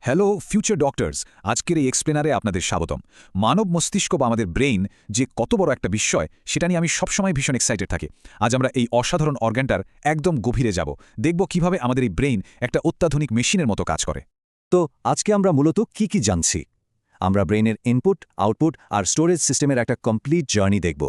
Hello future doctors, আজকের এই এক্সপ্লেনারে আপনাদের স্বাগতম। মানব মস্তিষ্ক বা আমাদের ব্রেইন যে কত বড় একটা বিষয় সেটা নিয়ে আমি সবসময় ভীষণ এক্সাইটেড থাকি। আজ আমরা এই অসাধারণ অর্গানটার একদম গভীরে যাব, দেখব কিভাবে আমাদের এই ব্রেইন একটা অত্যাধুনিক মেশিনের মতো কাজ করে। তো আজকে আমরা মূলত কি জানছি? আমরা ব্রেইনের ইনপুট, আউটপুট আর স্টোরেজ সিস্টেমের একটা কমপ্লিট জার্নি দেখব।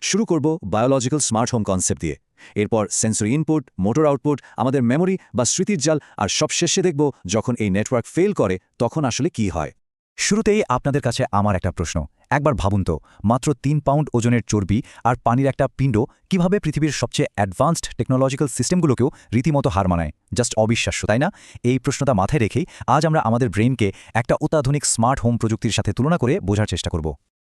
শুরু করব বায়োলজিক্যাল স্মার্ট হোম কনসেপ্ট দিয়ে। এরপর সেন্সরি ইনপুট, মোটর আউটপুট, আমাদের মেমোরি বা স্মৃতির জাল, আর সবশেষে দেখব যখন এই নেটওয়ার্ক ফেল করে তখন আসলে কি হয়। শুরুতেই আপনাদের কাছে আমার একটা প্রশ্ন। একবার ভাবুন তো, মাত্র ৩ পাউন্ড ওজনের চর্বি আর পানির একটা পিণ্ড কিভাবে পৃথিবীর সবচেয়ে অ্যাডভান্সড টেকনোলজিক্যাল সিস্টেমগুলোকেও রীতিমতো হার মানায়। জাস্ট অবিশ্বাস্য, তাই না? এই প্রশ্নটা মাথায় রেখেই আজ আমরা আমাদের ব্রেইনকে একটা অত্যাধুনিক স্মার্ট হোম প্রযুক্তির সাথে তুলনা করে বোঝার চেষ্টা করব।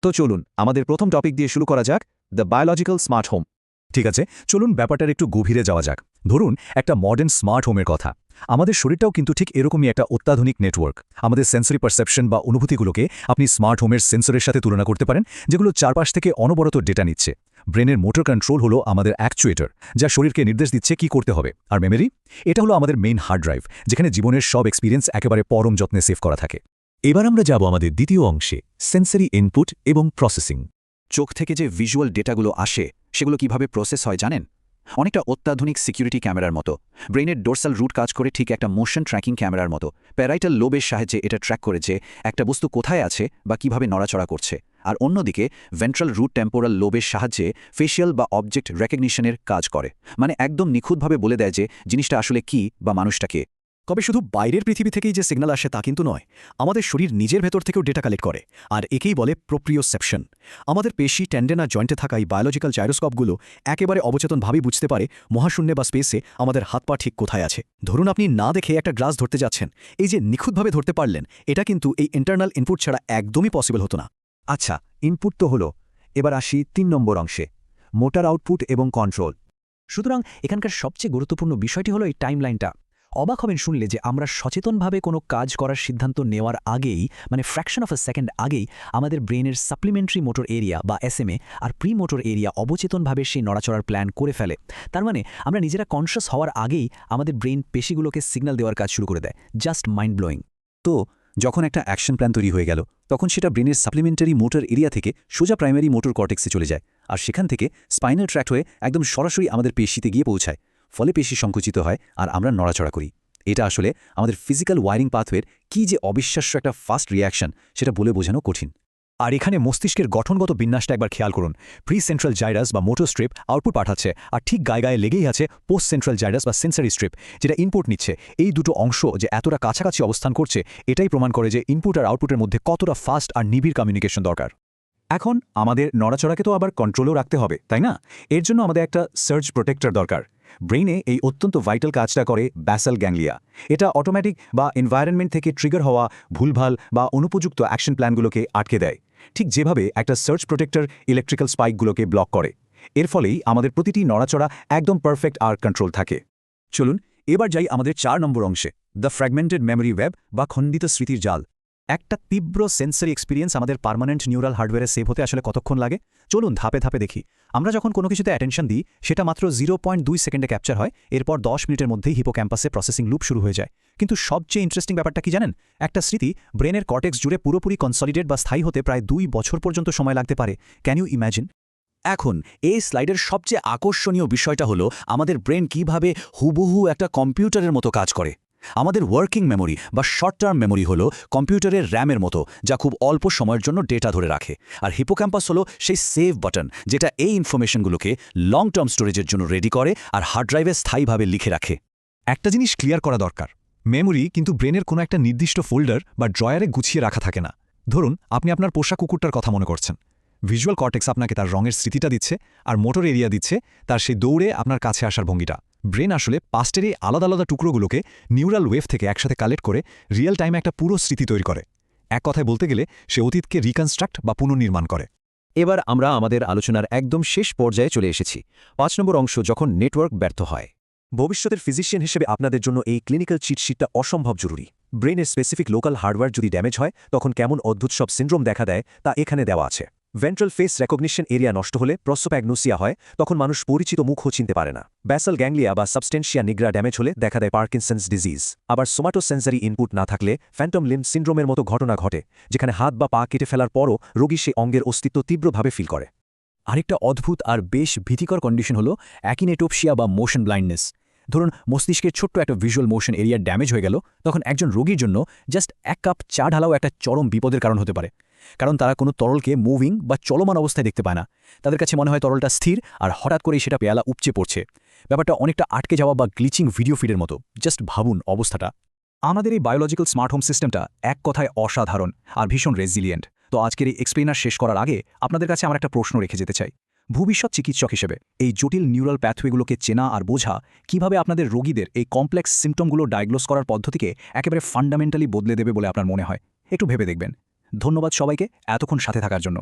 তো চলুন আমাদের প্রথম টপিক দিয়ে শুরু করা যাক, দ্য বায়োলজিক্যাল স্মার্ট হোম। ঠিক আছে, চলুন ব্যাপারটার একটু গভীরে যাওয়া যাক। ধরুন একটা মডার্ন স্মার্ট হোমের কথা। আমাদের শরীরটাও কিন্তু ঠিক এরকমই একটা অত্যাধুনিক নেটওয়ার্ক। আমাদের সেন্সরি পারসেপশন বা অনুভূতিগুলোকে আপনি স্মার্ট হোমের সেন্সরের সাথে তুলনা করতে পারেন, যেগুলো চারপাশ থেকে অনবরত ডেটা নিচ্ছে। ব্রেনের মোটর কন্ট্রোল হলো আমাদের অ্যাকচুয়েটর, যা শরীরকে নির্দেশ দিচ্ছে কি করতে হবে। আর মেমোরি, এটা হলো আমাদের মেইন হার্ড ড্রাইভ, যেখানে জীবনের সব এক্সপিরিয়েন্স একেবারে পরম যত্নে সেভ করা থাকে। এবার আমরা যাব আমাদের দ্বিতীয় অংশে, সেন্সরি ইনপুট এবং প্রসেসিং। চোখ থেকে যে ভিজুয়াল ডেটাগুলো আসে সেগুলো কিভাবে প্রসেস হয় জানেন? অনেকটা অত্যাধুনিক সিকিউরিটি ক্যামেরার মতো। ব্রেনের ডোরসাল রুট কাজ করে ঠিক একটা মোশন ট্র্যাকিং ক্যামেরার মতো। প্যারাইটাল লোবের সাহায্যে এটা ট্র্যাক করে যে একটা বস্তু কোথায় আছে বা কিভাবে নড়াচড়া করছে। আর অন্যদিকে ভেন্ট্রাল রুট টেম্পোরাল লোবের সাহায্যে ফেশিয়াল বা অবজেক্ট রেকগনিশনের কাজ করে, মানে একদম নিখুঁতভাবে বলে দেয় যে জিনিসটা আসলে কি বা মানুষটা কে। তবে শুধু বাইরের পৃথিবী থেকেই যে সিগন্যাল আসে তা কিন্তু নয়। আমাদের শরীর নিজের ভেতর থেকেও ডেটা কালেক্ট করে, আর একেই বলে প্রোপ্রিওসেপশন। আমাদের পেশি, টেন্ডেন আর জয়েন্টে থাকা এই বায়োলজিক্যাল জাইরোস্কোপগুলো একেবারে অবচেতনভাবেই বুঝতে পারে মহাশূন্যে বা স্পেসে আমাদের হাত পা ঠিক কোথায় আছে। ধরুন আপনি না দেখে একটা গ্লাস ধরতে যাচ্ছেন, এই যে নিখুঁতভাবে ধরতে পারলেন, এটা কিন্তু এই ইন্টারনাল ইনপুট ছাড়া একদমই পসিবল হতো না। আচ্ছা, ইনপুট তো হলো, এবার আসি ৩ নম্বর অংশে, মোটর আউটপুট এবং কন্ট্রোল। সুতরাং এখানকার সবচেয়ে গুরুত্বপূর্ণ বিষয়টি হলো এই টাইমলাইনটা। অবাক হবেন শুনলে যে আমরা সচেতনভাবে কোনো কাজ করার সিদ্ধান্ত নেওয়ার আগেই, মানে ফ্র্যাকশন অফ আ সেকেন্ড আগেই, আমাদের ব্রেনের সাপ্লিমেন্টারি মোটর এরিয়া বা এসএমএ আর প্রি মোটর এরিয়া অবচেতনভাবে সেই নড়াচড়ার প্ল্যান করে ফেলে। তার মানে আমরা নিজেরা কনশাস হওয়ার আগেই আমাদের ব্রেন পেশিগুলোকে সিগন্যাল দেওয়ার কাজ শুরু করে দেয়। Just mind blowing. তো যখন একটা অ্যাকশন প্ল্যান তৈরি হয়ে গেল, তখন সেটা ব্রেনের সাপ্লিমেন্টারি মোটর এরিয়া থেকে সোজা প্রাইমারি মোটর কর্টেক্সে চলে যায়, আর সেখান থেকে স্পাইনাল ট্র্যাক্ট হয়ে একদম সরাসরি আমাদের পেশিতে গিয়ে পৌঁছায়। ফলে পেশি সংকুচিত হয় আর আমরা নড়াচড়া করি। এটা আসলে আমাদের ফিজিক্যাল ওয়ারিং পাথওয়ের কি যে অবিশ্বাস্য একটা ফাস্ট রিয়াকশন, সেটা বলে বোঝানো কঠিন। আর এখানে মস্তিষ্কের গঠনগত বিন্যাসটা একবার খেয়াল করুন। প্রি সেন্ট্রাল জাইরাস বা মোটর স্ট্রিপ আউটপুট পাঠাচ্ছে, আর ঠিক গায়ে লেগেই আছে পোস্ট সেন্ট্রাল জাইরাস বা সেন্সারি স্ট্রিপ, যেটা ইনপুট নিচ্ছে। এই দুটো অংশ যে এতটা কাছাকাছি অবস্থান করছে, এটাই প্রমাণ করে যে ইনপুট আর আউটপুটের মধ্যে কতটা ফাস্ট আর নিবিড় কমিউনিকেশন দরকার। এখন আমাদের নড়াচড়াকে তো আবার কন্ট্রোলও রাখতে হবে, তাই না? এর জন্য আমাদের একটা সার্জ প্রোটেক্টর দরকার। ব্রেইনে এই অত্যন্ত ভাইটাল কাজটা করে ব্যাসাল গ্যাংলিয়া। এটা অটোমেটিক বা এনভায়রনমেন্ট থেকে ট্রিগার হওয়া ভুলভাল বা অনুপযুক্ত অ্যাকশন প্ল্যানগুলোকে আটকে দেয়, ঠিক যেভাবে একটা সার্চ প্রোটেক্টর ইলেকট্রিক্যাল স্পাইকগুলোকে ব্লক করে। এর ফলেই আমাদের প্রতিটি নড়াচড়া একদম পারফেক্ট আর কন্ট্রোল থাকে। চলুন এবার যাই আমাদের ৪ নম্বর অংশে, দ্য ফ্র্যাগমেন্টেড মেমোরি ওয়েব বা খণ্ডিত স্মৃতির জাল। একটা তীব্র সেন্সরি এক্সপিরিয়েন্স আমাদের পার্মানেন্ট নিউরাল হার্ডওয়্যারে সেভ হতে আসলে কতক্ষণ লাগে? চলুন ধাপে ধাপে দেখি। আমরা যখন কোনো কিছুতে অ্যাটেনশন দিই, সেটা মাত্র 0.2 সেকেন্ডে ক্যাপচার হয়। এরপর 10 মিনিটের মধ্যেই হিপোক্যাম্পাসে প্রসেসিং লুপ শুরু হয়ে যায়। কিন্তু সবচেয়ে ইন্টারেস্টিং ব্যাপারটা কি জানেন? একটা স্মৃতি ব্রেনের কর্টেক্স জুড়ে পুরোপুরি কনসলিডেট বা স্থায়ী হতে প্রায় 2 বছর পর্যন্ত সময় লাগতে পারে। Can you imagine? এখন এই স্লাইডের সবচেয়ে আকর্ষণীয় বিষয়টা হলো আমাদের ব্রেন কিভাবে হুবহু একটা কম্পিউটারের মতো কাজ করে। আমাদের ওয়ার্কিং মেমোরি বা শর্ট টার্ম মেমোরি হলো কম্পিউটারের র্যামের মতো, যা খুব অল্প সময়ের জন্য ডেটা ধরে রাখে। আর হিপোক্যাম্পাস হলো সেই সেভ বাটন, যেটা এই ইনফরমেশনগুলোকে লং টার্ম স্টোরেজের জন্য রেডি করে আর হার্ড ড্রাইভে স্থায়ীভাবে লিখে রাখে। একটা জিনিস ক্লিয়ার করা দরকার, মেমোরি কিন্তু ব্রেনের কোনো একটা নির্দিষ্ট ফোল্ডার বা ড্রয়ারে গুছিয়ে রাখা থাকে না। ধরুন আপনি আপনার পোষা কুকুরটার কথা মনে করছেন। ভিজুয়াল কর্টেক্স আপনাকে তার রঙের স্মৃতিটা দিচ্ছে, আর মোটর এরিয়া দিচ্ছে তার সেই দৌড়ে আপনার কাছে আসার ভঙ্গিটা। ব্রেন আসলে পাস্টের এই আলাদা আলাদা টুকরোগুলোকে নিউরাল ওয়েভ থেকে একসাথে কালেক্ট করে রিয়েল টাইমে একটা পুরো স্মৃতি তৈরি করে। এক কথায় বলতে গেলে সে অতীতকে রিকনস্ট্রাক্ট বা পুনর্নির্মাণ করে। এবার আমরা আমাদের আলোচনার একদম শেষ পর্যায়ে চলে এসেছি, ৫ নম্বর অংশ, যখন নেটওয়ার্ক ব্যর্থ হয়। ভবিষ্যতের ফিজিশিয়ান হিসেবে আপনাদের জন্য এই ক্লিনিক্যাল চিটশিটটা অসম্ভব জরুরি। ব্রেনের স্পেসিফিক লোকাল হার্ডওয়্যার যদি ড্যামেজ হয়, তখন কেমন অদ্ভুত সব সিন্ড্রোম দেখা দেয় তা এখানে দেওয়া আছে। ভেন্ট্রাল ফেস রেকগনিশন এরিয়া নষ্ট হলে প্রসোপ্যাগনোসিয়া হয়, তখন মানুষ পরিচিত মুখও চিনতে পারে না। ব্যাসাল গ্যাংলিয়া বা সাবস্টেন্সিয়া নিগ্রা ড্যামেজ হলে দেখা দেয় পার্কিনসন্স ডিজিজ। আবার সোমাটোসেন্সারি ইনপুট না থাকলে ফ্যান্টম লিম্ব সিন্ড্রোমের মতো ঘটনা ঘটে, যেখানে হাত বা পা কেটে ফেলার পরও রোগী সেই অঙ্গের অস্তিত্ব তীব্রভাবে ফিল করে। আরেকটা অদ্ভুত আর বেশ ভীতিকর কন্ডিশন হলো অ্যাকিনেটোপসিয়া বা মোশন ব্লাইন্ডনেস। ধরুন মস্তিষ্কের ছোট্ট একটা ভিজুয়াল মোশন এরিয়া ড্যামেজ হয়ে গেল, তখন একজন রোগীর জন্য জাস্ট 1 কাপ চা ঢালাও একটা চরম বিপদের কারণ হতে পারে। কারণ তারা কোনো তরলকে মুভিং বা চলমান অবস্থায় দেখতে পায় না। তাদের কাছে মনে হয় তরলটা স্থির, আর হঠাৎ করেই সেটা পেয়ালা উপচে পড়ছে। ব্যাপারটা অনেকটা আটকে যাওয়া বা গ্লিচিং ভিডিও ফিডের মতো। জাস্ট ভাবুন অবস্থাটা। আমাদের এই বায়োলজিক্যাল স্মার্ট হোম সিস্টেমটা এক কথায় অসাধারণ আর ভীষণ রেজিলিয়েন্ট। তো আজকের এই এক্সপ্লেনার শেষ করার আগে আপনাদের কাছে আমার একটা প্রশ্ন রেখে যেতে চাই। ভবিষ্যৎ চিকিৎসক হিসেবে এই জটিল নিউরাল প্যাথওয়েগুলোকে চেনা আর বোঝা কিভাবে আপনাদের রোগীদের এই কমপ্লেক্স সিম্পটমগুলো ডায়াগনোস করার পদ্ধতিকে একেবারে ফান্ডামেন্টালি বদলে দেবে বলে আপনার মনে হয়? একটু ভেবে দেখবেন। ধন্যবাদ সবাইকে এতক্ষণ সাথে থাকার জন্য।